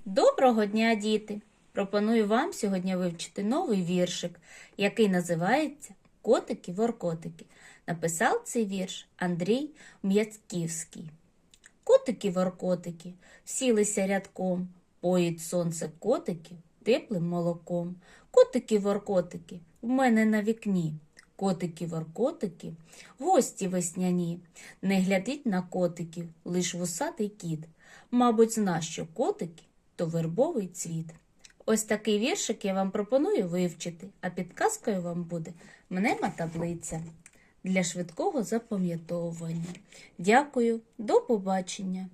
Доброго дня, діти! Пропоную вам сьогодні вивчити новий віршик, який називається «Котики-воркотики». Написав цей вірш Андрій М'яцьківський. Котики-воркотики сілися рядком, поїть сонце котиків теплим молоком. Котики-воркотики в мене на вікні. Котики-воркотики гості весняні. Не глядить на котиків лиш вусатий кіт. Мабуть, зна, що котики – то вербовий цвіт. Ось такий віршик я вам пропоную вивчити, а підказкою вам буде мнема таблиця для швидкого запам'ятовування. Дякую, до побачення!